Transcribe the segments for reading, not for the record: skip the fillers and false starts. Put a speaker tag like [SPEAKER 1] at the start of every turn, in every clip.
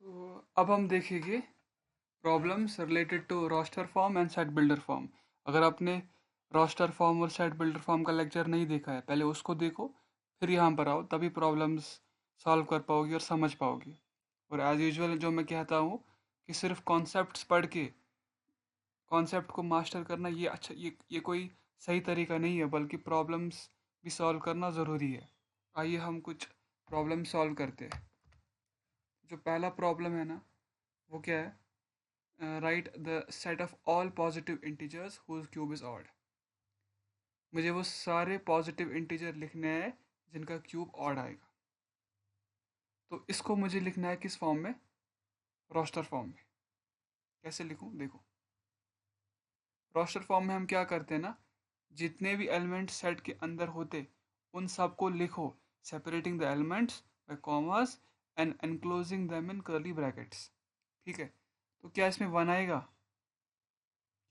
[SPEAKER 1] तो अब हम देखेंगे problems related to roster form and set builder form. अगर आपने रोस्टर फॉर्म और सेट बिल्डर फॉर्म का लेक्चर नहीं देखा है, पहले उसको देखो, फिर यहाँ पर आओ, तभी प्रॉब्लम्स सॉल्व कर पाओगी और समझ पाओगी। और एज यूजुअल जो मैं कहता हूँ कि सिर्फ कॉन्सेप्ट्स पढ़ के कॉन्सेप्ट को मास्टर करना ये कोई सही तरीका नहीं है, बल्कि प्रॉब्लम्स भी सॉल्व करना ज़रूरी है। आइए हम कुछ प्रॉब्लम सॉल्व करते हैं। जो पहला प्रॉब्लम है ना, वो क्या है? Write the set of all positive integers whose cube is odd. मुझे वो सारे पॉजिटिव इंटीजर लिखने हैं जिनका क्यूब ऑड आएगा। तो इसको मुझे लिखना है किस फॉर्म में? रोस्टर फॉर्म में। कैसे लिखूं? देखो, रोस्टर फॉर्म में हम क्या करते हैं ना, जितने भी एलिमेंट सेट के अंदर होते उन सबको लिखो, separating the elements bye commas and enclosing them in curly brackets. ठीक है, तो क्या इसमें वन आएगा?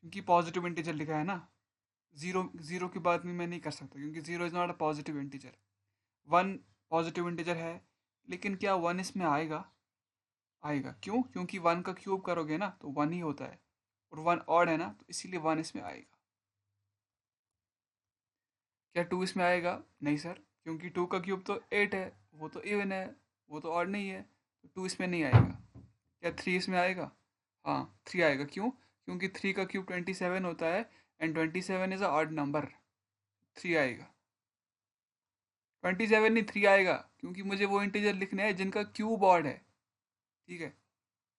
[SPEAKER 1] क्योंकि पॉजिटिव इंटीजर लिखा है ना। जीरो जीरो की बात भी मैं नहीं कर सकता, क्योंकि zero is not a positive integer. One positive integer है, लेकिन क्या वन इसमें आएगा? आएगा। क्यों? क्योंकि वन का क्यूब करोगे ना तो वन ही होता है, और वन ऑड है ना, तो इसीलिए वन इसमें आएगा। क्या टू इसमें आएगा? नहीं सर, क्योंकि टू का क्यूब तो एट है, वो तो इवन है, वो तो ऑड नहीं है, तो टू इसमें नहीं आएगा। क्या थ्री इसमें आएगा? हाँ, थ्री आएगा। क्यों? क्योंकि थ्री का क्यूब 27 होता है, and 27 is a odd number. Three आएगा। 27 नहीं, थ्री आएगा, क्योंकि मुझे वो इंटीजर लिखने हैं जिनका क्यूब ऑड है। ठीक है।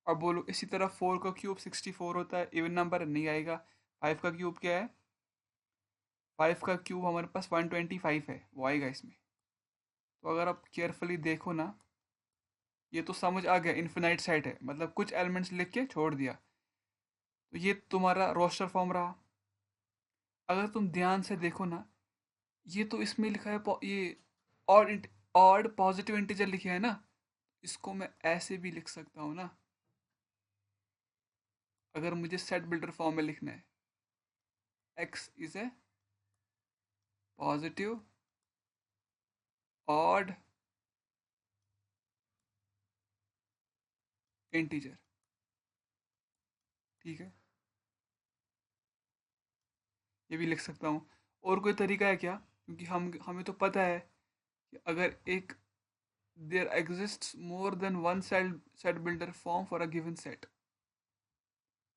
[SPEAKER 1] अब बोलो, इसी तरह फोर का क्यूब 64 होता है, इवन नंबर, नहीं आएगा। फाइव का क्यूब क्या है? फाइव का क्यूब हमारे पास 125 है, वो आएगा इसमें। तो अगर आप केयरफुली देखो ना, ये तो समझ आ गया इन्फिनाइट सेट है, मतलब कुछ एलिमेंट्स लिख के छोड़ दिया। तो ये तुम्हारा रोस्टर फॉर्म रहा। अगर तुम ध्यान से देखो ना, ये तो इसमें लिखा है ये ऑड ऑड पॉजिटिव इंटीजर लिखे है ना, इसको मैं ऐसे भी लिख सकता हूँ ना, अगर मुझे सेट बिल्डर फॉर्म में लिखना है। X is a positive odd integer. ठीक है, ये भी लिख सकता हूँ। और कोई तरीका है क्या? क्योंकि हमें तो पता है कि अगर एक there exists more than one set builder form for a given set.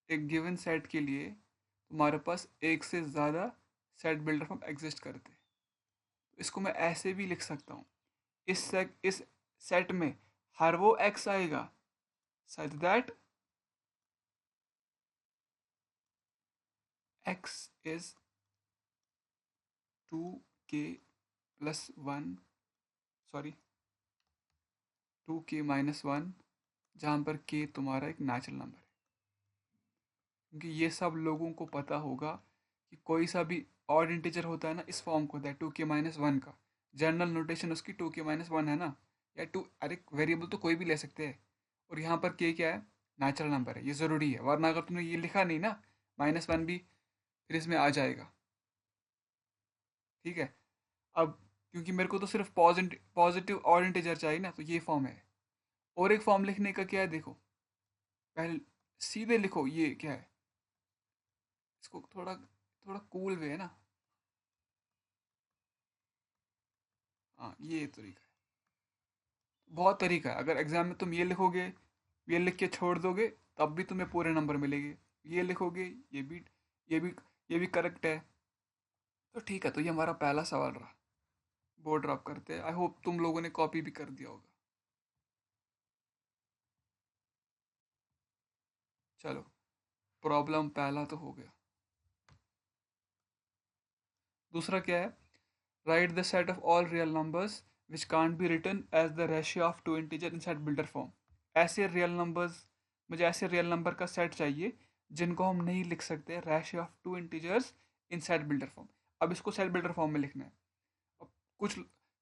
[SPEAKER 1] एक गिवन सेट के लिए तुम्हारे पास एक से ज़्यादा सेट बिल्डर फॉर्म एग्जिस्ट करते हैं। तो इसको मैं ऐसे भी लिख सकता हूँ, इस सेट में हर वो एक्स आएगा such that x is 2k+1, sorry 2k-1, जहाँ पर k तुम्हारा एक नेचुरल नंबर है। क्योंकि ये सब लोगों को पता होगा कि कोई सा भी ऑड इंटीजर होता है ना, इस फॉर्म को होता है 2k-1 का। जनरल नोटेशन उसकी 2k-1 है ना, या टू, अरे वेरिएबल तो कोई भी ले सकते हैं। और यहाँ पर k क्या है? नेचुरल नंबर है, ये ज़रूरी है, वरना अगर तुमने ये लिखा नहीं ना, -1 भी फिर इसमें आ जाएगा। ठीक है। अब क्योंकि मेरे को तो सिर्फ पॉजिटिव ऑड इंटीजर चाहिए ना, तो ये फॉर्म है। और एक फॉर्म लिखने का क्या है, देखो, पहले सीधे लिखो, ये क्या है, इसको थोड़ा थोड़ा कूल वे है ना। हाँ, ये तरीका है। बहुत तरीका है। अगर एग्जाम में तुम ये लिखोगे, ये लिख के छोड़ दोगे, तब भी तुम्हें पूरे नंबर मिलेंगे। ये लिखोगे, ये भी ये भी करेक्ट है। तो ठीक है, तो ये हमारा पहला सवाल रहा। बोर्ड ड्रॉप करते हैं। आई होप तुम लोगों ने कॉपी भी कर दिया होगा। चलो, प्रॉब्लम पहला तो हो गया। दूसरा क्या है? Write the set of all real numbers which can't be written as the ratio of two integer in set builder form. ऐसे रियल नंबर्स, मुझे ऐसे रियल नंबर का सेट चाहिए जिनको हम नहीं लिख सकते ratio of two integers in set builder form. अब इसको सेट बिल्डर फॉर्म में लिखना है। अब कुछ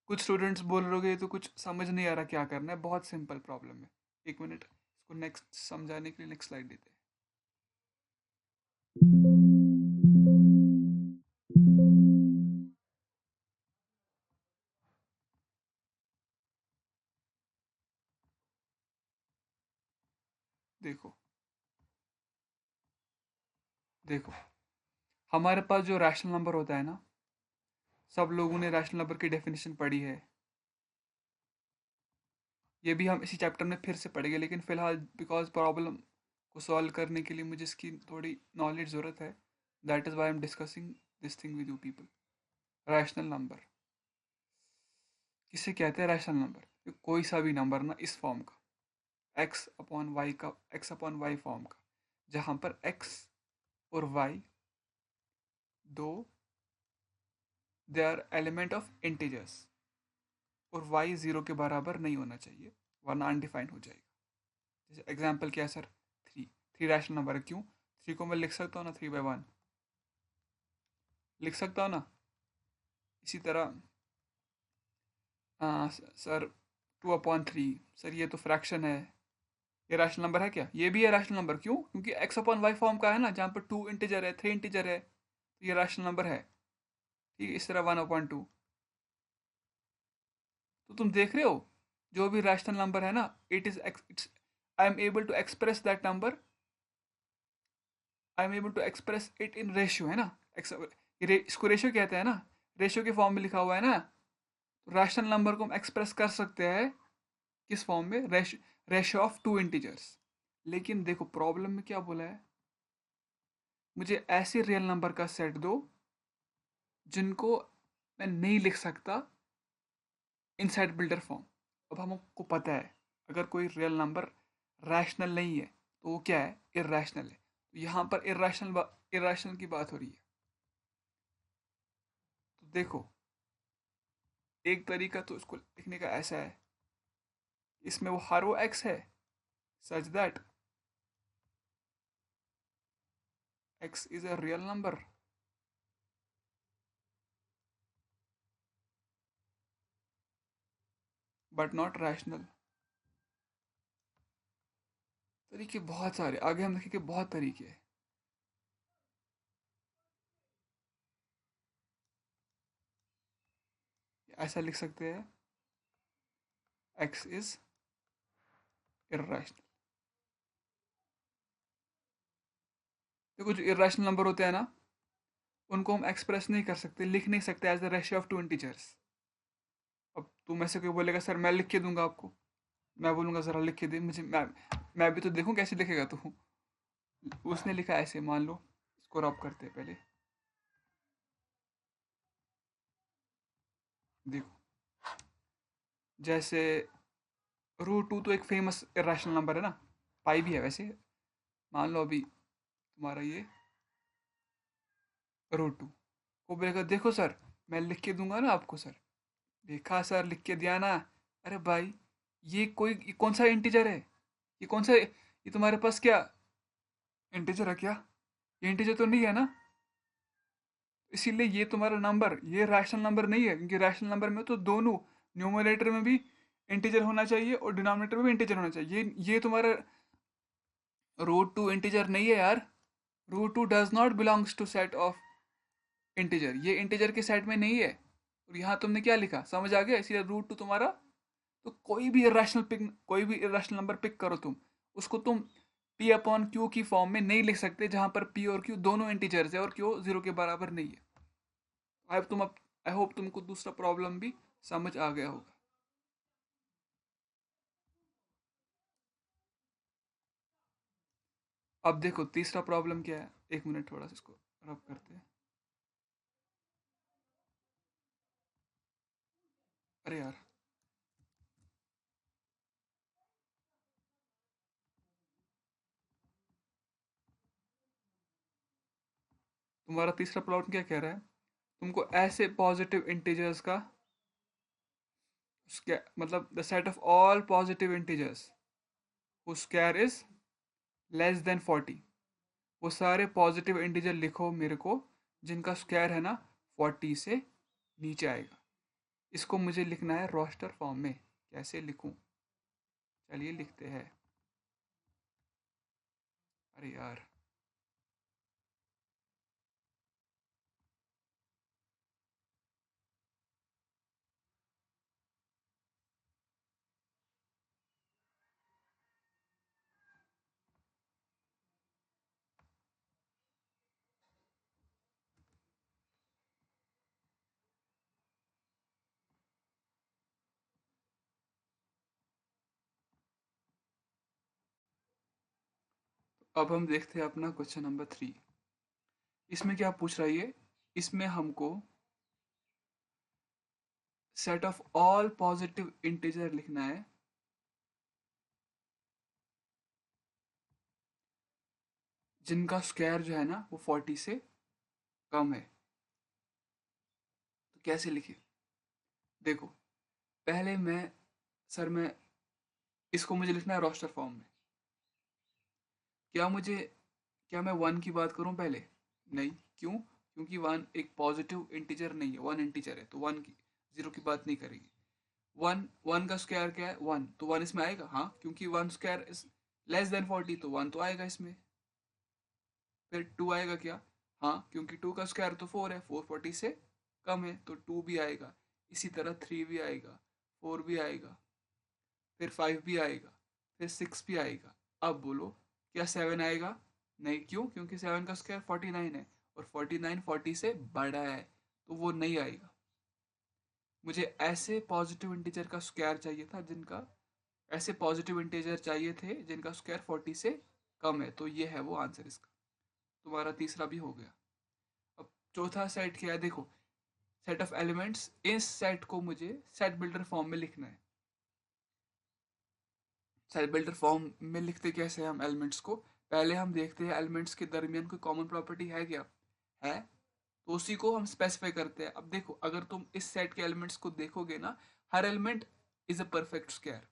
[SPEAKER 1] कुछ स्टूडेंट्स बोल रहे तो कुछ समझ नहीं आ रहा क्या करना है। बहुत सिंपल प्रॉब्लम है। एक मिनट, इसको नेक्स्ट समझाने के लिए नेक्स्ट स्लाइड देते हैं। देखो देखो, हमारे पास जो रैशनल नंबर होता है ना, सब लोगों ने रैशनल नंबर की डेफिनेशन पढ़ी है। ये भी हम इसी चैप्टर में फिर से पढ़ेंगे, लेकिन फिलहाल बिकॉज प्रॉब्लम को सॉल्व करने के लिए मुझे इसकी थोड़ी नॉलेज ज़रूरत है। That is why am discussing this thing with you people. Rational number किसे कहते हैं? रैशनल नंबर कोई सा भी नंबर ना इस फॉर्म का, एक्स अपॉन वाई का, एक्स अपॉन वाई फॉर्म का, जहाँ पर एक्स और वाई दो, they are element of integers, और वाई ज़ीरो के बराबर नहीं होना चाहिए, वरना अनडिफाइंड हो जाएगा। जैसे एग्जाम्पल क्या है sir? Three. Three rational number है, क्यों? थ्री को मैं लिख सकता हूँ ना, 3/1 लिख सकता हूँ ना। इसी तरह सर 2/3, सर ये तो फ्रैक्शन है, ये रैशनल नंबर है क्या? ये भी है रैशनल नंबर, क्यों? क्योंकि एक्स अपॉन वाई फॉर्म का है ना, जहाँ पर टू इंटीजर है, थ्री इंटीजर है, तो ये रैशनल नंबर है। ठीक है, इस तरह 1/2। तो तुम देख रहे हो, जो भी रैशनल नंबर है ना, it is it's, I am able to express that number, I am able to express it in ratio, है ना। इसको रेशियो कहते हैं ना, रेशियो के फॉर्म में लिखा हुआ है ना। तो रैशनल नंबर को हम एक्सप्रेस कर सकते हैं किस फॉर्म में? Ratio of two integers. लेकिन देखो प्रॉब्लम में क्या बोला है, मुझे ऐसे रियल नंबर का सेट दो जिनको मैं नहीं लिख सकता इनसाइड बिल्डर फॉर्म। अब हमको पता है, अगर कोई रियल नंबर रैशनल नहीं है तो वो क्या है? इर्रैशनल है। तो यहाँ पर इर्रैशनल की बात हो रही है। तो देखो, एक तरीका तो इसको लिखने का ऐसा है, इसमें वो हर वो एक्स है such that x is a real number but not rational. तरीके बहुत सारे, आगे हम देखेंगे बहुत तरीके हैं। ऐसा लिख सकते हैं, एक्स इज इर्रैशनल। देखो जो इर्रैशनल नंबर होते हैं ना, उनको हम एक्सप्रेस नहीं कर सकते, लिख नहीं सकते as the ratio of two integers. अब तुम ऐसे कोई बोलेगा सर मैं लिख के दूंगा आपको, मैं बोलूंगा ज़रा लिख के दे मुझे, मैं भी तो देखूं कैसे लिखेगा तू। उसने लिखा ऐसे, मान लो इसको रब करते हैं पहले। देखो, जैसे √2 तो एक फेमस इरेशनल नंबर है ना, पाई भी है वैसे। मान लो अभी तुम्हारा ये √2 को बोलेगा, देखो सर मैं लिख के दूंगा ना आपको सर, देखा सर लिख के दिया ना। अरे भाई, ये कौन सा इंटीजर है? ये कौन सा, ये तुम्हारे पास क्या इंटीजर है क्या? ये इंटीजर तो नहीं है ना। इसीलिए ये तुम्हारा नंबर ये रैशनल नंबर नहीं है, क्योंकि रैशनल नंबर में तो दोनों, न्यूमरेटर में भी इंटीजर होना चाहिए और डिनोमिनेटर में भी इंटीजर होना चाहिए। ये तुम्हारा √2 इंटीजर नहीं है यार। √2 does not belongs to set of integer, ये इंटीजर के सेट में नहीं है। और यहाँ तुमने क्या लिखा, समझ आ गया? इसीलिए √2 तुम्हारा, तो कोई भी इरेशनल नंबर पिक करो तुम, उसको तुम p/q की फॉर्म में नहीं लिख सकते, जहां पर p और q दोनों इंटीजर्स है और q जीरो के बराबर नहीं है। आई होप तुमको दूसरा प्रॉब्लम भी समझ आ गया होगा। अब देखो तीसरा प्रॉब्लम क्या है, एक मिनट थोड़ा सा इसको रब करते हैं। अरे यार, तुम्हारा तीसरा प्रॉब्लम क्या कह रहा है? तुमको ऐसे पॉजिटिव इंटीजर्स का मतलब the set of all positive integers whose square is less than 40, वो सारे पॉजिटिव इंटीजर लिखो मेरे को जिनका स्क्वायर है ना 40 से नीचे आएगा। इसको मुझे लिखना है रोस्टर फॉर्म में। कैसे लिखूं? चलिए लिखते हैं। अरे यार, अब हम देखते हैं अपना क्वेश्चन नंबर 3। इसमें क्या पूछ रहा है ये? इसमें हमको set of all positive integer लिखना है जिनका स्क्वायर जो है ना वो 40 से कम है। तो कैसे लिखे? देखो, पहले मैं इसको मुझे लिखना है रोस्टर फॉर्म में। क्या मुझे क्या मैं वन की बात करूं पहले? नहीं। क्यों? क्योंकि वन एक पॉजिटिव इंटीजर नहीं है, वन इंटीजर है, तो वन की जीरो की बात नहीं करेगी। वन वन का स्क्वायर क्या है? वन, तो वन इसमें आएगा। हाँ, क्योंकि one square is less than 40, तो वन तो आएगा इसमें। फिर टू आएगा क्या? हाँ, क्योंकि टू का स्क्वायर तो फोर है, फोर 40 से कम है, तो टू भी आएगा। इसी तरह थ्री भी आएगा, फोर भी आएगा, फिर फाइव भी आएगा, फिर सिक्स भी आएगा। अब बोलो, क्या सेवन आएगा? नहीं। क्यों? क्योंकि सेवन का स्क्वायर 49 है, और 49 40 से बड़ा है, तो वो नहीं आएगा। मुझे ऐसे पॉजिटिव इंटीजर का स्क्वायर चाहिए था जिनका ऐसे पॉजिटिव इंटीजर चाहिए थे जिनका स्क्वायर 40 से कम है, तो ये है वो आंसर इसका। तुम्हारा तीसरा भी हो गया। अब चौथा सेट क्या है? देखो, सेट ऑफ एलिमेंट्स। इस सेट को मुझे सेट बिल्डर फॉर्म में लिखना है। सेट बिल्डर फॉर्म में लिखते कैसे हैं हम एलिमेंट्स को? पहले हम देखते हैं एलिमेंट्स के दरमियान कोई कॉमन प्रॉपर्टी है क्या? है, तो उसी को हम स्पेसिफाई करते हैं। अब देखो, अगर तुम इस सेट के एलिमेंट्स को देखोगे ना, हर element is a perfect square,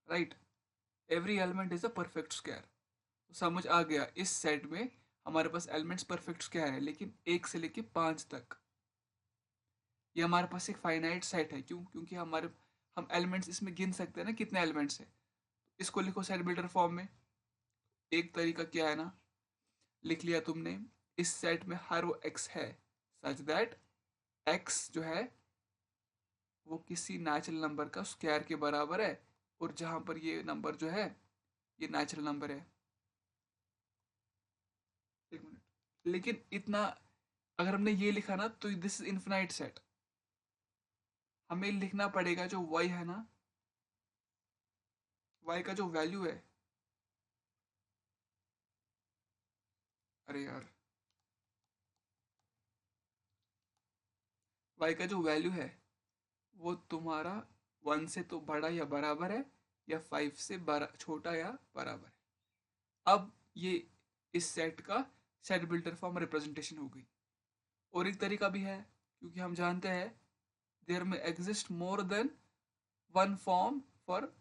[SPEAKER 1] right? Every element is a perfect square. तो समझ आ गया, इस सेट में हमारे पास एलिमेंट्स परफेक्ट स्क्वायर है, लेकिन एक से लेके पांच तक। ये हमारे पास एक फाइनाइट सेट है। क्यों? क्योंकि हम एलिमेंट्स इसमें गिन सकते हैं ना कितने एलिमेंट्स है। इसको लिखो सेट बिल्डर फॉर्म में। एक तरीका क्या है ना, लिख लिया तुमने, इस सेट में हर वो एक्स है सच दैट एक्स जो है वो किसी नेचुरल नंबर का स्क्वायर के बराबर है, और जहां पर ये नंबर जो है ये नेचुरल नंबर है। एक मिनट, लेकिन इतना अगर हमने ये लिखा ना तो दिस इज इन्फिनाइट सेट। हमें लिखना पड़ेगा जो y है ना, y का जो वैल्यू है। अरे यार, y का जो वैल्यू है वो तुम्हारा वन से तो बड़ा या बराबर है, या फाइव से बड़ा छोटा या बराबर है। अब ये इस सेट का सेट बिल्डर फॉर्म रिप्रेजेंटेशन हो गई। और एक तरीका भी है, क्योंकि हम जानते हैं there may exist more than one form for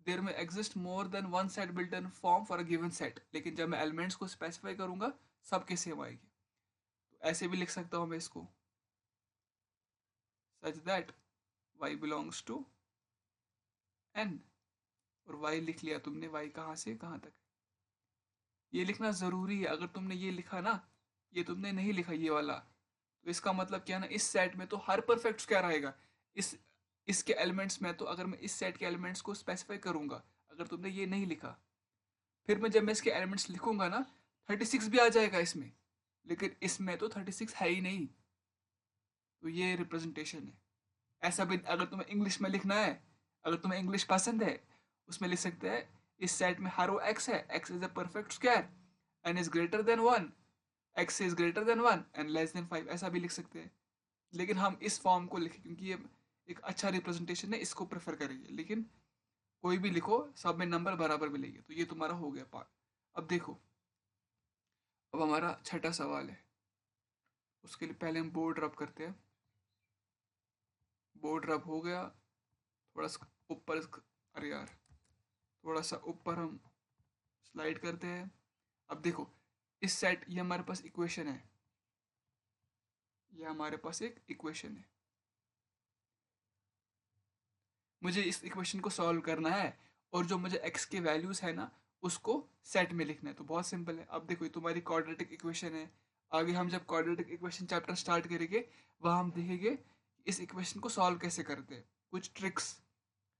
[SPEAKER 1] there may exist more than one set builder form for a given set. लेकिन जब मैं एलिमेंट्स को स्पेसिफाई करूंगा सबके सेम आएगी। तो ऐसे भी लिख सकता हूँ मैं इसको, such that y belongs to n। और y लिख लिया तुमने, y कहाँ से कहाँ तक। ये लिखना जरूरी है। अगर तुमने ये लिखा ना, ये तुमने नहीं लिखा ये वाला, तो इसका मतलब क्या है ना, इस सेट में तो हर परफेक्ट स्क्वायर आएगा। इस इसके एलिमेंट्स में तो अगर मैं इस सेट के एलिमेंट्स को स्पेसिफाई करूंगा, अगर तुमने ये नहीं लिखा, फिर मैं जब मैं इसके एलिमेंट्स लिखूंगा ना 36 भी आ जाएगा इसमें, लेकिन इसमें तो 36 है ही नहीं। तो ये रिप्रेजेंटेशन है। ऐसा भी अगर तुम्हें इंग्लिश में लिखना है, अगर तुम्हें इंग्लिश पसंद है, उसमें लिख सकते हैं इस सेट में हर वो एक्स है, x is a perfect square, n is greater than one, x is greater than one and less than five, ऐसा भी लिख सकते हैं। लेकिन हम इस फॉर्म को लिखें क्योंकि ये एक अच्छा रिप्रेजेंटेशन है, इसको प्रेफर करेंगे। लेकिन कोई भी लिखो, सब में नंबर बराबर मिलेंगे। तो ये तुम्हारा हो गया पार्ट। अब देखो, अब हमारा छठा सवाल है। उसके लिए पहले हम बोर्ड रब करते हैं। बोर्ड रब हो गया, थोड़ा सा ऊपर, अरे यार, थोड़ा सा ऊपर हम स्लाइड करते हैं। अब देखो, इस सेट ये हमारे पास इक्वेशन है, ये हमारे पास एक इक्वेशन है। मुझे इस इक्वेशन को सॉल्व करना है, और जो मुझे x के वैल्यूज है ना उसको सेट में लिखना है। तो बहुत सिंपल है। अब देखो, ये तुम्हारी क्वाड्रेटिक इक्वेशन है। आगे हम जब क्वाड्रेटिक इक्वेशन चैप्टर स्टार्ट करेंगे, वहाँ हम देखेंगे इस इक्वेशन को सॉल्व कैसे करते हैं, कुछ ट्रिक्स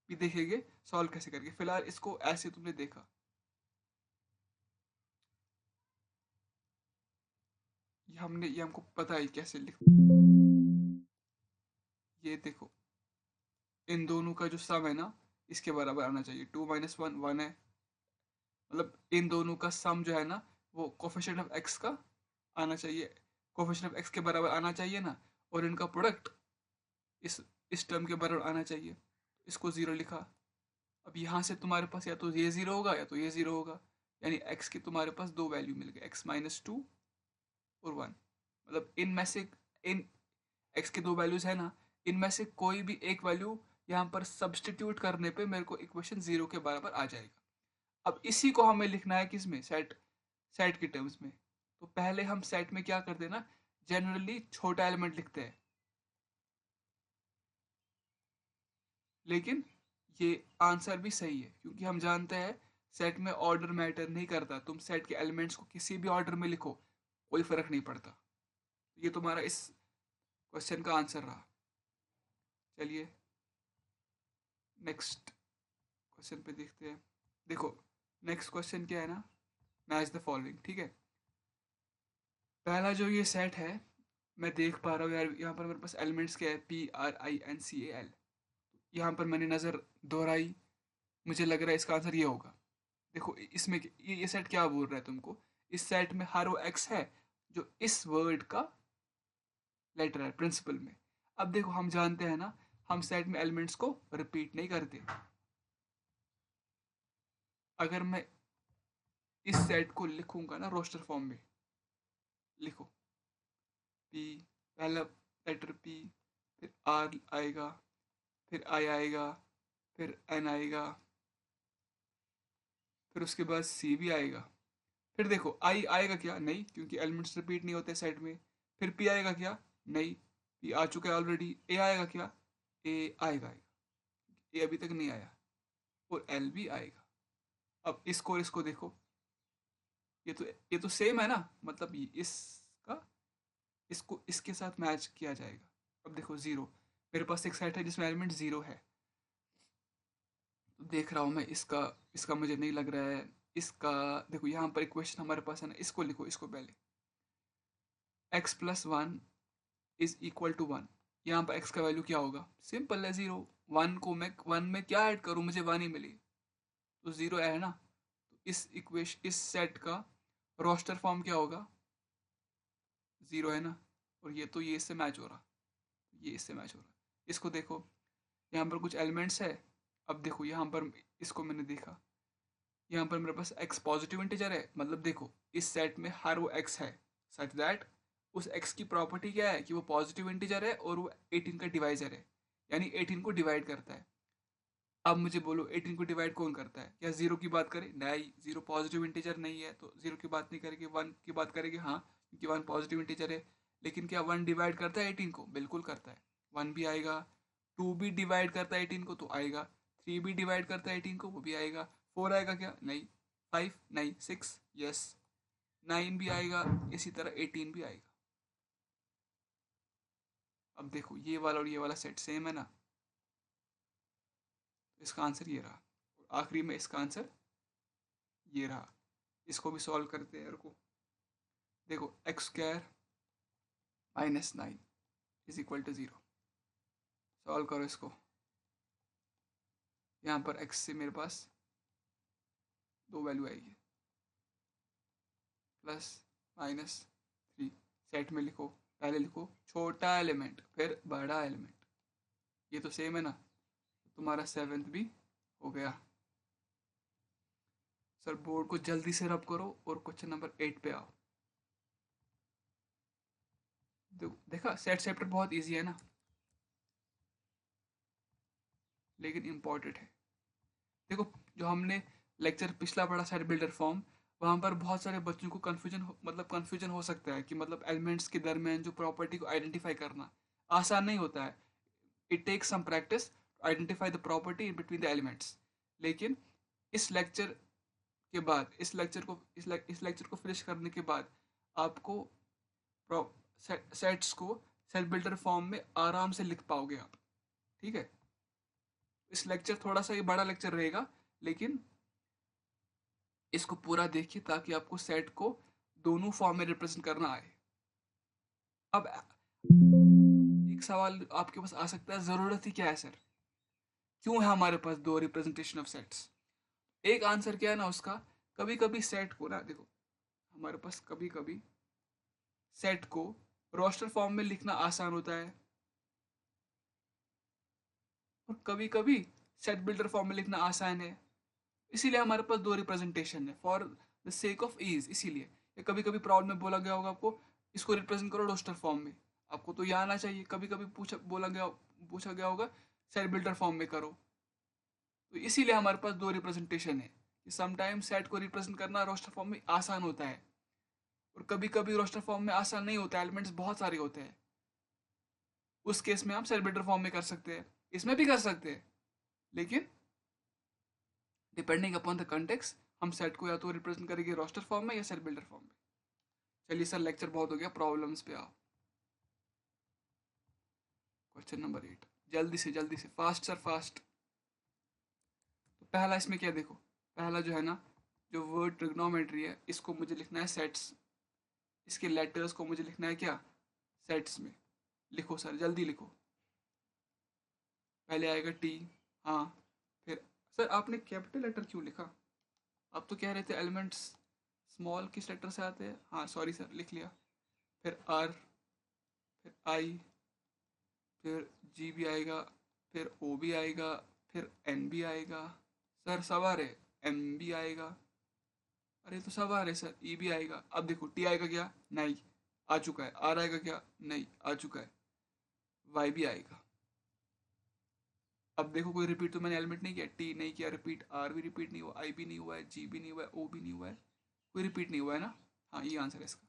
[SPEAKER 1] भी देखेंगे सॉल्व कैसे करके। फिलहाल इसको ऐसे तुमने देखा, ये हमको पता है कैसे लिख। ये देखो, इन दोनों का जो सम है ना इसके बराबर आना चाहिए। टू माइनस वन वन है, मतलब इन दोनों का सम जो है ना वो कोफिशिएंट ऑफ एक्स का आना चाहिए, कोफिशिएंट ऑफ एक्स के बराबर आना चाहिए ना, और इनका प्रोडक्ट इस इस टर्म के बराबर आना चाहिए। इसको ज़ीरो लिखा। अब यहाँ से तुम्हारे पास या तो ये ज़ीरो होगा या तो ये ज़ीरो होगा, यानी एक्स की तुम्हारे पास दो वैल्यू मिल गए, एक्स माइनस टू और वन। मतलब इनमें से इन एक्स के दो वैल्यूज है ना, इनमें से कोई भी एक वैल्यू यहाँ पर सब्सटीट्यूट करने पे मेरे को इक्वेशन जीरो के बराबर आ जाएगा। अब इसी को हमें लिखना है किसमें, सेट, सेट के टर्म्स में। तो पहले हम सेट में क्या करते हैं ना, जनरली छोटा एलिमेंट लिखते हैं, लेकिन ये आंसर भी सही है क्योंकि हम जानते हैं सेट में ऑर्डर मैटर नहीं करता। तुम सेट के एलिमेंट्स को किसी भी ऑर्डर में लिखो, कोई फर्क नहीं पड़ता। ये तुम्हारा इस क्वेश्चन का आंसर रहा। चलिए नेक्स्ट क्वेश्चन पे देखते हैं। देखो नेक्स्ट क्वेश्चन क्या है ना, मैच द फॉलोइंग, ठीक है। पहला जो ये सेट है, मैं देख पा रहा हूँ यार, यहाँ पर मेरे पास एलिमेंट्स क्या है, PRINCAL। यहाँ पर मैंने नज़र दोहराई, मुझे लग रहा है इसका आंसर ये होगा। देखो इसमें ये सेट क्या बोल रहा है तुमको, इस सेट में हर वो एक्स है जो इस वर्ड का लेटर है प्रिंसिपल में। अब देखो हम जानते हैं ना, हम सेट में एलिमेंट्स को रिपीट नहीं करते। अगर मैं इस सेट को लिखूंगा ना रोस्टर फॉर्म में, लिखो पी, पहला लेटर पी, फिर आर आएगा, फिर आई आएगा, फिर एन आएगा, फिर उसके बाद सी भी आएगा। फिर देखो आई आएगा क्या, नहीं, क्योंकि एलिमेंट्स रिपीट नहीं होते सेट में। फिर पी आएगा क्या, नहीं, पी आ चुका है ऑलरेडी। ए आएगा क्या, ए आएगा, ए अभी तक नहीं आया। और एल भी आएगा। अब इसको और इसको देखो, ये तो सेम है ना, मतलब इसका इसको इसके साथ मैच किया जाएगा। अब देखो जीरो, मेरे पास एक सेट है जिसमें एलिमेंट जीरो है, तो देख रहा हूँ मैं इसका, इसका मुझे नहीं लग रहा है इसका। देखो यहाँ पर इक्वेशन हमारे पास है ना, इसको लिखो, इसको पहले x plus one is equal to one. यहाँ पर x का वैल्यू क्या होगा, सिंपल है जीरो। वन को मैं वन में क्या ऐड करूँ, मुझे वन ही मिली, तो जीरो है ना। तो इस इक्वेशन, इस सेट का रोस्टर फॉर्म क्या होगा, जीरो है ना। और ये तो ये इससे मैच हो रहा, ये इससे मैच हो रहा। इसको देखो, यहाँ पर कुछ एलिमेंट्स है। अब देखो यहाँ पर इसको मैंने देखा, यहाँ पर मेरे पास x पॉजिटिव इंटीजर है, मतलब देखो इस सेट में हर वो x है सच दैट उस x की प्रॉपर्टी क्या है कि वो पॉजिटिव इंटीजर है और वो 18 का डिवाइजर है, यानी 18 को डिवाइड करता है। अब मुझे बोलो 18 को डिवाइड कौन करता है, क्या जीरो की बात करें, नहीं, जीरो पॉजिटिव इंटीजर नहीं है तो जीरो की बात नहीं करेंगे, वन की बात करेंगे, हाँ क्योंकि वन पॉजिटिव इंटीजर है। लेकिन क्या वन डिवाइड करता है 18 को, बिल्कुल करता है, वन भी आएगा। टू भी डिवाइड करता है 18 को तो आएगा, थ्री भी डिवाइड करता है 18 को, वो भी आएगा। फोर आएगा क्या, नहीं, फाइव नहीं, सिक्स यस, नाइन भी आएगा, इसी तरह 18 भी आएगा। अब देखो ये वाला और ये वाला सेट सेम है ना, तो इसका आंसर ये रहा। और आखिरी में इसका आंसर ये रहा। इसको भी सॉल्व करते हैं, को देखो x square minus nine is equal to zero. Solve करो इसको, यहाँ पर एक्स से मेरे पास दो वैल्यू आएगी, प्लस माइनस थ्री। सेट में लिखो, पहले लिखो छोटा एलिमेंट फिर बड़ा एलिमेंट, ये तो सेम है ना, तो तुम्हारा सेवेंथ भी हो गया। सर बोर्ड को जल्दी से रब करो और क्वेश्चन नंबर 8 पे आओ। देखा सेट चैप्टर बहुत इजी है ना, लेकिन इम्पोर्टेंट है। देखो जो हमने लेक्चर पिछला पढ़ा सेट बिल्डर फॉर्म, वहाँ पर बहुत सारे बच्चों को कन्फ्यूजन हो सकता है कि मतलब एलिमेंट्स के दरमियान जो प्रॉपर्टी को आइडेंटिफाई करना आसान नहीं होता है। It takes some practice to identify the property in between the elements. लेकिन इस लेक्चर के बाद, इस लेक्चर को फिनिश करने के बाद आपको सेट्स को सेट बिल्डर फॉर्म में आराम से लिख पाओगे आप, ठीक है। इस लेक्चर थोड़ा सा ये बड़ा लेक्चर रहेगा, लेकिन इसको पूरा देखिए ताकि आपको सेट को दोनों फॉर्म में रिप्रेजेंट करना आए। अब एक सवाल आपके पास आ सकता है, ज़रूरत ही क्या है सर, क्यों है हमारे पास दो रिप्रेजेंटेशन ऑफ सेट्स। एक आंसर क्या है ना उसका, कभी कभी सेट को ना देखो, हमारे पास कभी कभी सेट को रोस्टर फॉर्म में लिखना आसान होता है, और कभी कभी सेट बिल्डर फॉर्म में लिखना आसान है। इसीलिए हमारे पास दो रिप्रेजेंटेशन है for the sake of ease. इसीलिए ये कभी कभी प्रॉब्लम में बोला गया होगा आपको इसको रिप्रेजेंट करो रोस्टर फॉर्म में, आपको तो यह आना चाहिए। कभी कभी पूछा गया होगा सेट बिल्डर फॉर्म में करो। तो इसीलिए हमारे पास दो रिप्रेजेंटेशन है कि समटाइम सेट को रिप्रेजेंट करना रोस्टर फॉर्म में आसान होता है, और कभी कभी रोस्टर फॉर्म में आसान नहीं होता है, एलिमेंट्स बहुत सारे होते हैं। उस केस में हम सेट बिल्डर फॉर्म में कर सकते हैं, इसमें भी कर सकते हैं, लेकिन डिपेंडिंग अपॉन द कंटेक्स्ट हम सेट को या तो रिप्रेजेंट करेंगे रोस्टर फॉर्म में या सेट बिल्डर फॉर्म में। चलिए सर, लेक्चर बहुत हो गया, प्रॉब्लम्स पे आओ। क्वेश्चन नंबर 8, जल्दी से फास्ट सर फास्ट। तो पहला इसमें क्या देखो, पहला जो है ना, जो वर्ड ट्रिग्नोमेट्री है, इसको मुझे लिखना है सेट्स। इसके लेटर्स को मुझे लिखना है क्या, सेट्स में। लिखो सर, जल्दी लिखो। पहले आएगा टी, हाँ। फिर सर आपने कैपिटल लेटर क्यों लिखा, आप तो कह रहे थे एलिमेंट्स स्मॉल किस लेटर से आते हैं। हाँ सॉरी सर, लिख लिया। फिर आर, फिर आई, फिर जी भी आएगा, फिर ओ भी आएगा, फिर एन भी आएगा। सर सब आ रहे, एम भी आएगा, अरे तो सब आ रहे सर, ई भी आएगा। अब देखो टी आएगा क्या, नहीं आ चुका है। आर आएगा क्या, नहीं आ चुका है। वाई भी आएगा। अब देखो कोई रिपीट तो मैंने एलिमेंट नहीं किया, टी नहीं किया रिपीट, आर भी रिपीट नहीं हुआ, आई भी नहीं हुआ है, जी भी नहीं हुआ है, ओ भी नहीं हुआ है, कोई रिपीट नहीं हुआ है ना। हाँ ये आंसर है इसका।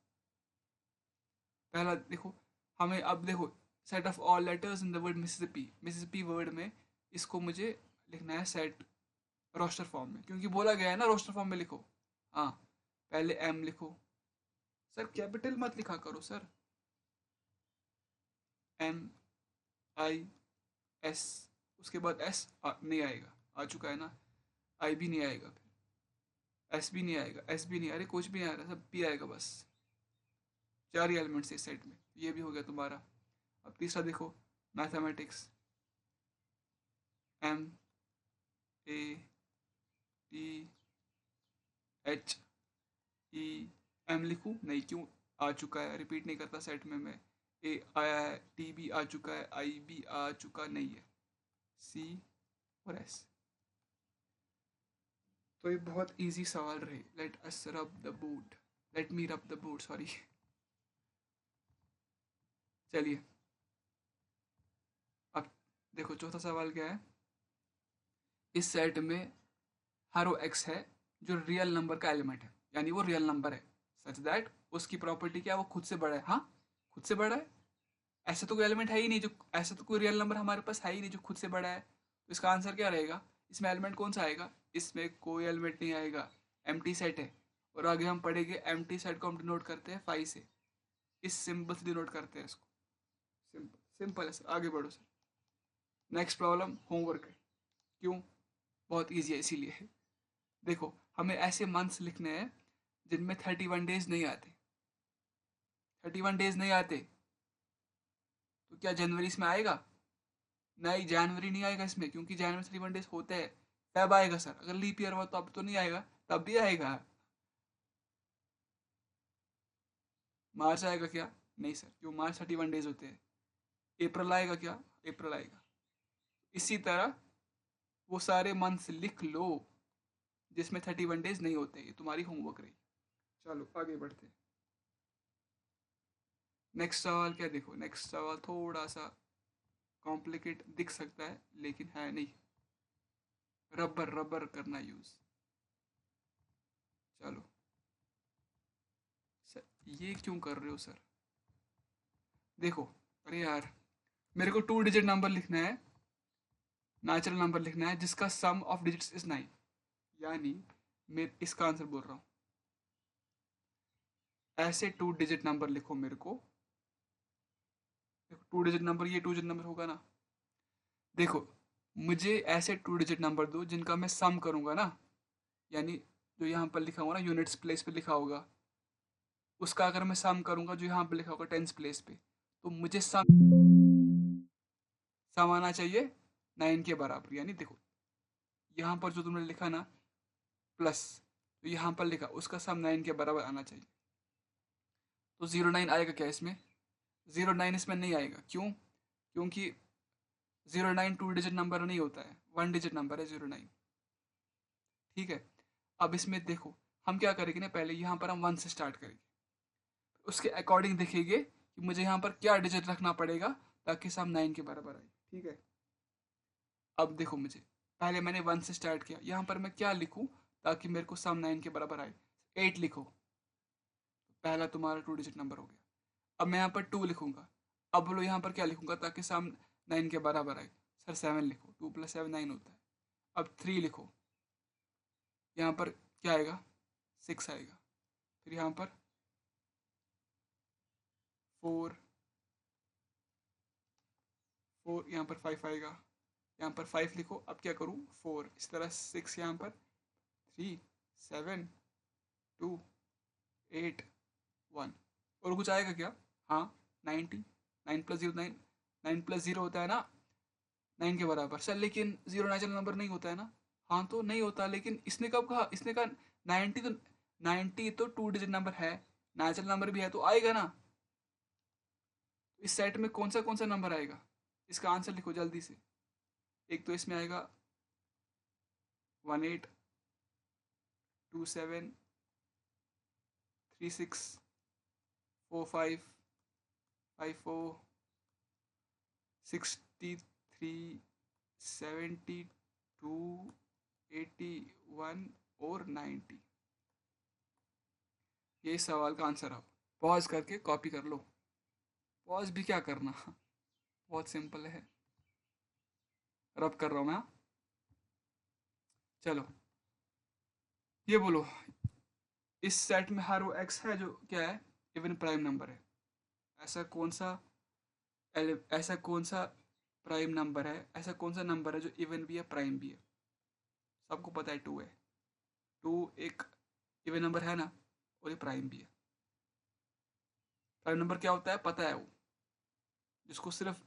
[SPEAKER 1] पहला देखो, हमें अब देखो set of all letters in the word Mississippi, Mississippi word में इसको मुझे लिखना है सेट रोस्टर फॉर्म में, क्योंकि बोला गया है ना रोस्टर फॉर्म में लिखो। हाँ पहले एम लिखो सर, कैपिटल मत लिखा करो सर। एम आई एस, उसके बाद एस नहीं आएगा, आ चुका है ना। आई भी नहीं आएगा, फिर एस भी नहीं आएगा, एस भी नहीं, अरे कुछ भी नहीं आ रहा, सब पी आएगा बस। चार ही एलिमेंट्स इस सेट में, ये भी हो गया तुम्हारा। अब तीसरा देखो, mathematics, M A T H E, M लिखूँ नहीं, क्यों, आ चुका है, रिपीट नहीं करता सेट में मैं। ए आया है, टी भी आ चुका है, आई भी आ चुका नहीं है, सी और एस। तो ये बहुत इजी सवाल रहे। लेट अस रब द बोर्ड, लेट मी रब द बोर्ड, सॉरी। चलिए अब देखो चौथा सवाल क्या है। इस सेट में हर वो एक्स है जो रियल नंबर का एलिमेंट है, यानी वो रियल नंबर है सच दैट उसकी प्रॉपर्टी क्या है, वो खुद से बड़ा है। हाँ खुद से बड़ा है, ऐसा तो कोई एलिमेंट है ही नहीं जो, ऐसा तो कोई रियल नंबर हमारे पास है ही नहीं जो खुद से बड़ा है। तो इसका आंसर क्या रहेगा, इसमें एलिमेंट कौन सा आएगा, इसमें कोई एलिमेंट नहीं आएगा, एम्प्टी सेट है। और आगे हम पढ़ेंगे एम्प्टी सेट को हम डिनोट करते हैं फाई से, इस सिंबल से डिनोट करते हैं इसको। सिंपल सिंपल है सर, आगे बढ़ो सर। नेक्स्ट प्रॉब्लम होमवर्क है, क्यों, बहुत ईजी है इसीलिए। देखो हमें ऐसे मंथ्स लिखने हैं जिनमें 31 डेज नहीं आते, 31 डेज नहीं आते। तो क्या जनवरी इसमें आएगा, नहीं जनवरी नहीं आएगा इसमें, क्योंकि जनवरी में 31 डेज होते हैं। तब आएगा सर, अगर लीप ईयर हुआ तो अब तो नहीं आएगा, तब भी आएगा। मार्च आएगा क्या, नहीं सर, क्यों, मार्च 31 डेज होते हैं। अप्रैल आएगा क्या, अप्रैल आएगा। इसी तरह वो सारे मंथ्स लिख लो जिसमें 31 डेज नहीं होते। ये तुम्हारी होमवर्क रही। चलो आगे बढ़ते हैं। नेक्स्ट सवाल क्या देखो, नेक्स्ट सवाल थोड़ा सा कॉम्प्लिकेट दिख सकता है लेकिन है नहीं। रबर रबर करना यूज। चलो सर, ये क्यों कर रहे हो सर, देखो, अरे यार मेरे को 2 डिजिट नंबर लिखना है, नेचुरल नंबर लिखना है जिसका सम ऑफ डिजिट्स इज 9, यानी मैं इसका आंसर बोल रहा हूँ। ऐसे 2 डिजिट नंबर लिखो मेरे को, देखो 2 डिजिट नंबर, ये 2 डिजिट नंबर होगा ना। देखो मुझे ऐसे 2 डिजिट नंबर दो जिनका मैं सम करूँगा ना, यानी जो यहाँ पर लिखा होगा ना यूनिट्स प्लेस पे लिखा होगा, उसका अगर मैं सम करूँगा जो यहाँ पर लिखा होगा टेंस प्लेस पे, तो मुझे सम आना चाहिए 9 के बराबर। यानी देखो यहाँ पर जो तुमने लिखा ना प्लस, तो यहाँ पर लिखा उसका सम 9 के बराबर आना चाहिए। तो 09 आएगा क्या इसमें? 09 इसमें नहीं आएगा, क्यों? क्योंकि 09 टू डिजिट नंबर नहीं होता है, 1 डिजिट नंबर है 09। ठीक है, अब इसमें देखो हम क्या करेंगे ना, पहले यहाँ पर हम 1 से स्टार्ट करेंगे, उसके अकॉर्डिंग देखेंगे कि मुझे यहाँ पर क्या डिजिट रखना पड़ेगा ताकि सम 9 के बराबर आए। ठीक है, अब देखो मुझे पहले मैंने 1 से स्टार्ट किया, यहाँ पर मैं क्या लिखूँ ताकि मेरे को सम 9 के बराबर आए? 8 लिखो, पहला तुम्हारा 2 डिजिट नंबर हो गया। अब मैं यहाँ पर 2 लिखूंगा, अब बोलो यहाँ पर क्या लिखूंगा ताकि सम 9 के बराबर आए? सर 7 लिखो, 2 + 7 9 होता है। अब 3 लिखो, यहाँ पर क्या आएगा? 6 आएगा। फिर यहाँ पर 4 4, यहाँ पर 5 आएगा, यहाँ पर 5 लिखो। अब क्या करूँ? 4, इस तरह 6 यहाँ पर, 3 7 2 8 1। और कुछ आएगा क्या? हाँ, 90, 9 + 0 9, 9 + 0 होता है ना 9 के बराबर। सर लेकिन 0 नेचुरल नंबर नहीं होता है ना? हाँ तो नहीं होता, लेकिन इसने कब कहा? इसने कहा 90, तो 90 तो 2 डिजिट नंबर है, नेचुरल नंबर भी है तो आएगा ना। इस सेट में कौन सा नंबर आएगा? इसका आंसर लिखो जल्दी से। एक तो इसमें आएगा 18 27 36 45 54 63 72 81 और 90। ये इस सवाल का आंसर है। पॉज करके कॉपी कर लो। पॉज भी क्या करना, बहुत सिंपल है, रब कर रहा हूँ मैं, हाँ? चलो ये बोलो, इस सेट में हर वो एक्स है जो क्या है? इवन प्राइम नंबर है। ऐसा कौन सा ऐसा कौन सा प्राइम नंबर है, ऐसा कौन सा नंबर है जो इवन भी है प्राइम भी है? सबको पता है 2 है, 2 एक इवन नंबर है ना, और ये प्राइम भी है। प्राइम नंबर क्या होता है पता है? वो जिसको सिर्फ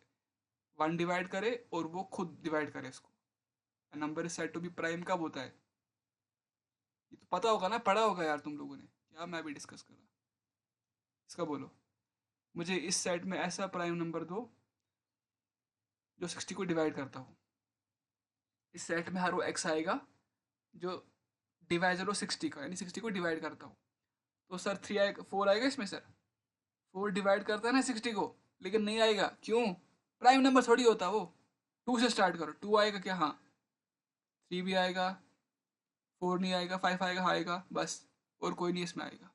[SPEAKER 1] 1 डिवाइड करे और वो खुद डिवाइड करे इसको। Number is said to be prime कब होता है? ये तो पता होगा ना, पढ़ा होगा यार तुम लोगों ने, क्या मैं भी डिस्कस कर रहा। इसका बोलो, मुझे इस सेट में ऐसा प्राइम नंबर दो जो 60 को डिवाइड करता हो। इस सेट में हर वो एक्स आएगा जो डिवाइजर हो 60 का, यानी 60 को डिवाइड करता हो। तो सर 3 आएगा, 4 आएगा इसमें? सर 4 डिवाइड करता है ना 60 को, लेकिन नहीं आएगा, क्यों? प्राइम नंबर थोड़ी होता वो। 2 से स्टार्ट करो, 2 आएगा क्या? हाँ। 3 भी आएगा, 4 नहीं आएगा, 5 आएगा, हाँ आएगा, बस। और कोई नहीं इसमें आएगा,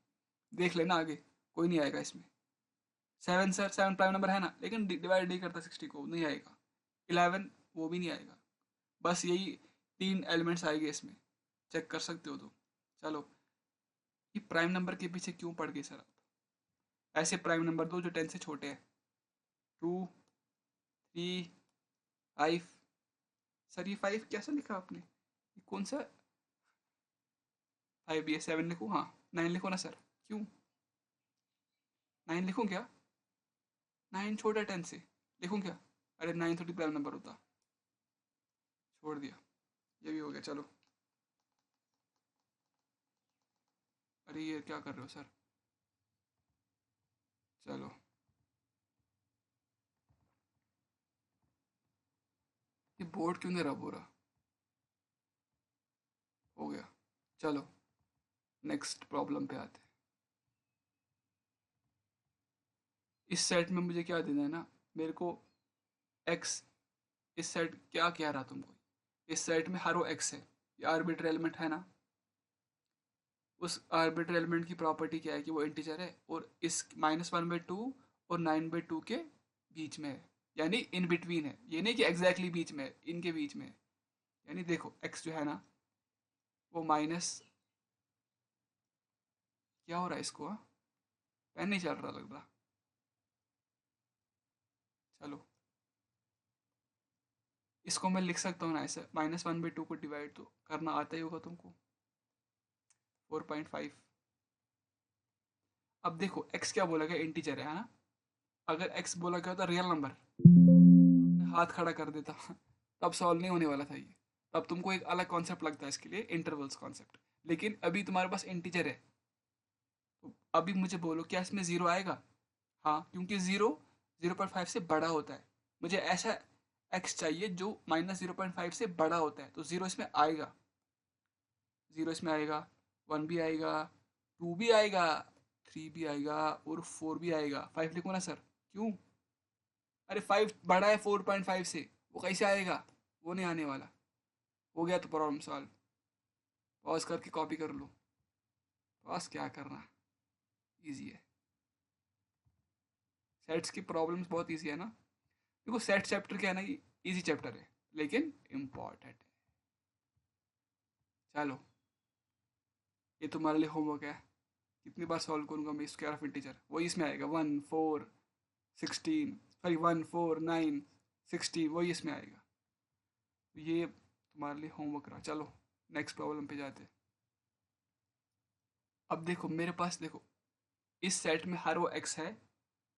[SPEAKER 1] देख लेना आगे, कोई नहीं आएगा इसमें। 7, सर 7 प्राइम नंबर है ना, लेकिन डिवाइड नहीं करता 60 को, नहीं आएगा। 11 वो भी नहीं आएगा। बस यही 3 एलिमेंट्स आएंगे इसमें, चेक कर सकते हो तो। चलो, ये प्राइम नंबर के पीछे क्यों पड़ गए सर आप? ऐसे प्राइम नंबर दो जो 10 से छोटे हैं। 2 3 5। सर ये 5 कैसा लिखा आपने? ये कौन सा 5 भी है? 7 लिखूँ? हाँ। 9 लिखो ना सर, क्यों? 9 लिखूँ क्या? 9 छोटा 10 से, लिखूँ क्या? अरे 9 थोड़ी प्राइम नंबर होता, छोड़ दिया, ये भी हो गया। चलो, अरे ये क्या कर रहे हो सर? चलो, ये बोर्ड क्यों नहीं रब हो रहा? हो गया। चलो नेक्स्ट प्रॉब्लम पे आते हैं। इस सेट में मुझे क्या देना है ना, मेरे को एक्स। इस सेट क्या कह रहा तुमको? इस सेट में हर वो एक्स है, ये आर्बिट्ररी एलिमेंट है ना। उस आर्बिट्ररी एलिमेंट की प्रॉपर्टी क्या है कि वो इंटीजर है, और इस -1/2 और 9/2 के बीच में है, यानी इन बिटवीन है। ये नहीं कि एग्जैक्टली बीच में है, इनके बीच में है। यानी देखो एक्स जो है ना, वो माइनस, क्या हो रहा है इसको? पेन नहीं चल रहा लग रहा। चलो, इसको मैं लिख सकता हूँ ना ऐसे, -1/2 को डिवाइड तो करना आता ही होगा तुमको, 4.5। अब देखो x क्या बोला गया? इंटीजर है ना। अगर x बोला गया होता रियल नंबर, हाथ खड़ा कर देता तब सॉल्व नहीं होने वाला था ये। तब तुमको एक अलग कॉन्सेप्ट लगता है इसके लिए, इंटरवल्स कॉन्सेप्ट। लेकिन अभी तुम्हारे पास इंटीजर है, तो अभी मुझे बोलो क्या इसमें ज़ीरो आएगा? हाँ, क्योंकि ज़ीरो 0.5 से बड़ा होता है। मुझे ऐसा एक्स चाहिए जो -0.5 से बड़ा होता है, तो ज़ीरो इसमें आएगा। ज़ीरो इसमें आएगा, वन भी आएगा, टू भी आएगा, थ्री भी आएगा और फोर भी आएगा। फाइव लिखो ना सर, क्यों? अरे फाइव बड़ा है 4.5 से, वो कैसे आएगा? वो नहीं आने वाला। हो गया तो प्रॉब्लम सॉल्व। पॉज करके कॉपी कर लो। पॉज क्या करना, इजी है। सेट्स की प्रॉब्लम्स बहुत इजी है ना। देखो सेट चैप्टर क्या है ना, इजी चैप्टर है लेकिन इम्पॉर्टेंट है। चलो, ये तुम्हारे लिए होमवर्क है। कितनी बार सॉल्व करूंगा मैं स्क्वायर ऑफ इंटीजर, वही इसमें आएगा 1 4 16, सॉरी 1 4 9 16, वही इसमें आएगा। तो ये तुम्हारे लिए होमवर्क रहा। चलो नेक्स्ट प्रॉब्लम पे जाते हैं। अब देखो मेरे पास, देखो इस सेट में हर वो एक्स है,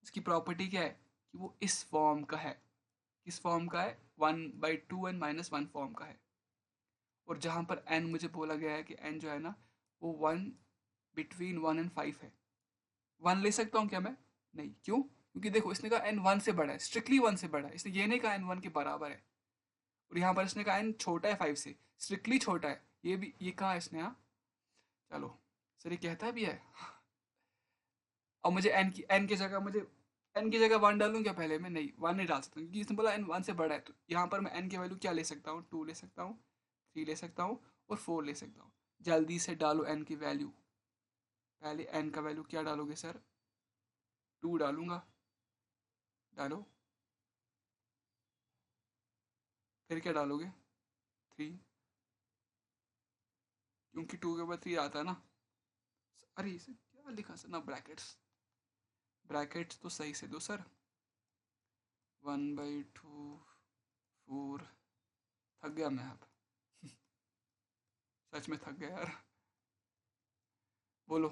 [SPEAKER 1] इसकी प्रॉपर्टी क्या है कि वो इस फॉर्म का है। किस फॉर्म का है? 1/2n - 1 फॉर्म का है। और जहाँ पर n मुझे बोला गया है कि n जो है ना, वो 1 बिटवीन 1 और 5 है। 1 ले सकता हूँ क्या मैं? नहीं, क्यों? क्योंकि देखो इसने कहा n 1 से बड़ा है, स्ट्रिक्टली 1 से बड़ा है, इसने ये नहीं कहा n 1 के बराबर है। और यहाँ पर इसने कहा n छोटा है 5 से, स्ट्रिक्टली छोटा है, ये भी ये कहा इसने। हाँ चलो, सर ये कहता भी है। और मुझे n की जगह मुझे n की जगह 1 डालूं क्या पहले? मैं नहीं, 1 नहीं डाल सकता क्योंकि इसने बोला n 1 से बड़ा है। तो यहाँ पर मैं n की वैल्यू क्या ले सकता हूँ? 2 ले सकता हूँ, 3 ले सकता हूँ और 4 ले सकता हूँ। जल्दी से डालो n की वैल्यू। पहले n का वैल्यू क्या डालोगे सर? 2 डालूंगा। डालो। फिर क्या डालोगे? 3, क्योंकि 2 के बाद 3 आता है ना। अरे इसे क्या लिखा सर ना, ब्रैकेट्स। ब्रैकेट्स तो सही से दो सर। 1/2 4। थक गया मैं अब, सच में थक गया यार। बोलो,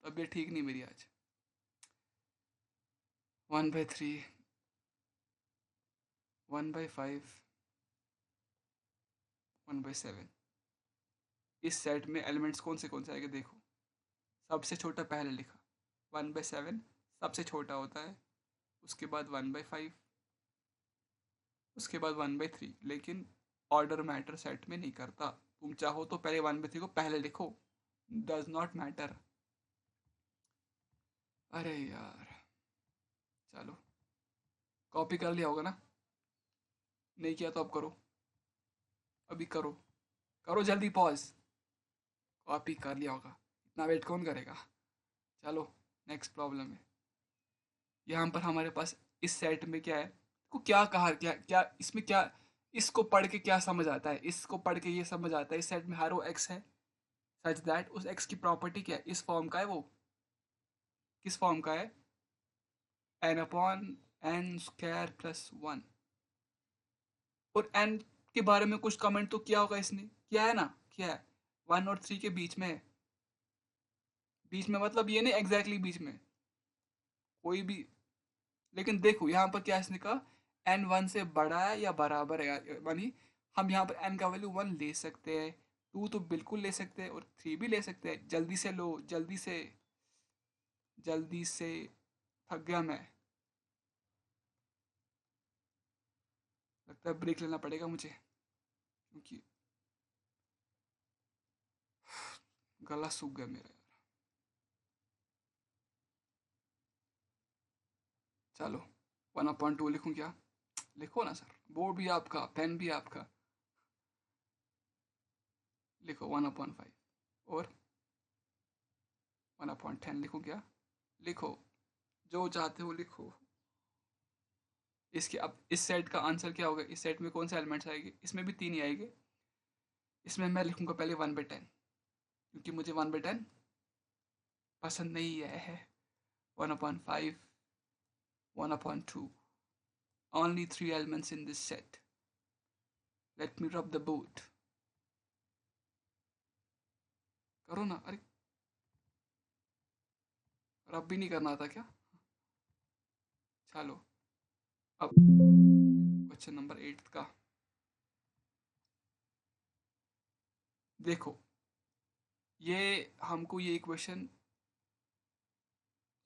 [SPEAKER 1] तबीयत ठीक नहीं मेरी आज। 1/3, 1/5, 1/7। इस सेट में एलिमेंट्स कौन से आएंगे देखो। सबसे छोटा पहले लिखा, 1/7 सबसे छोटा होता है, उसके बाद 1/5, उसके बाद 1/3। लेकिन ऑर्डर मैटर सेट में नहीं करता। तुम चाहो तो पहले 1/3 को पहले लिखो, डज नॉट मैटर। अरे यार, चलो कॉपी कर लिया होगा ना? नहीं किया तो अब करो, अभी करो, करो जल्दी पॉज। कॉपी कर लिया होगा, इतना वेट कौन करेगा? चलो नेक्स्ट प्रॉब्लम है। यहाँ पर हमारे पास इस सेट में क्या है, को क्या कहा, क्या क्या इसमें क्या, इसको पढ़ के क्या समझ आता है? इसको पढ़ के ये समझ आता है इस सेट में हर वो एक्स है सच दैट उस एक्स की प्रॉपर्टी क्या है, इस फॉर्म का है। वो किस फॉर्म का है? n/n² + 1। और n के बारे में कुछ कमेंट तो किया होगा इसने, किया है ना? किया है। 1 और 3 के बीच में है। बीच में मतलब ये नहीं एग्जैक्टली बीच में, कोई भी। लेकिन देखो यहाँ पर क्या इसने कहा, n 1 से बड़ा है या बराबर है, यानी हम यहाँ पर n का वैल्यू 1 ले सकते हैं, 2 तो बिल्कुल ले सकते हैं और 3 भी ले सकते हैं। जल्दी से लो, जल्दी से, जल्दी से। थक गया मैं, लगता है ब्रेक लेना पड़ेगा मुझे, क्योंकि गला सूख गया मेरा यार। चलो 1/2 लिखूं क्या? लिखो ना सर, बोर्ड भी आपका, पेन भी आपका। लिखो 1/5। और 1/10 लिखूं क्या? लिखो, जो चाहते हो लिखो। इसके अब इस सेट का आंसर क्या होगा? इस सेट में कौन से एलिमेंट्स आएंगे? इसमें भी 3 ही आएंगे। इसमें मैं लिखूंगा पहले 1/10, क्योंकि मुझे 1/10 पसंद नहीं है। 1/5, 1/2, only 3 elements in this set. Let me rub the boot. करो ना, अरे रब भी नहीं करना था क्या? चलो अब क्वेश्चन नंबर 8 का देखो। ये हमको ये इक्वेशन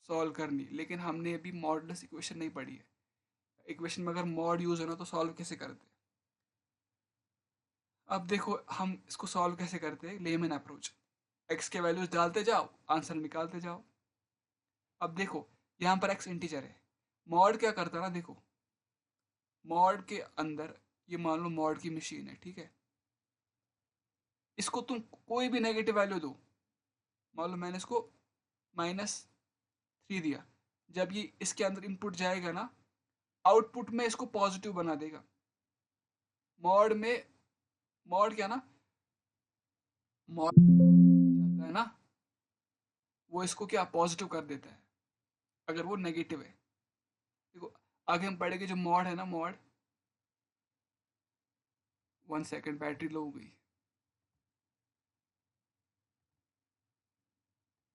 [SPEAKER 1] सॉल्व करनी, लेकिन हमने अभी मॉडुलस इक्वेशन नहीं पढ़ी है। इक्वेशन में अगर मॉड यूज हो ना तो सॉल्व कैसे करते हैं। अब देखो हम इसको सॉल्व कैसे करते हैं, लेमन अप्रोच। एक्स के वैल्यूज डालते जाओ, आंसर निकालते जाओ। अब देखो यहाँ पर एक्स इंटीजर है, मॉड क्या करता है ना, देखो मॉड के अंदर ये मान लो मॉड की मशीन है, ठीक है। इसको तुम कोई भी नेगेटिव वैल्यू दो, मान लो मैंने इसको -3 दिया, जब ये इसके अंदर इनपुट जाएगा ना, आउटपुट में इसको पॉजिटिव बना देगा। मॉड में मॉड क्या ना, मॉड जाता है ना, वो इसको क्या पॉजिटिव कर देता है अगर वो नेगेटिव है। देखो आगे हम पढ़ेंगे जो मॉड है ना, मॉड, 1 सेकेंड बैटरी लो हो गई।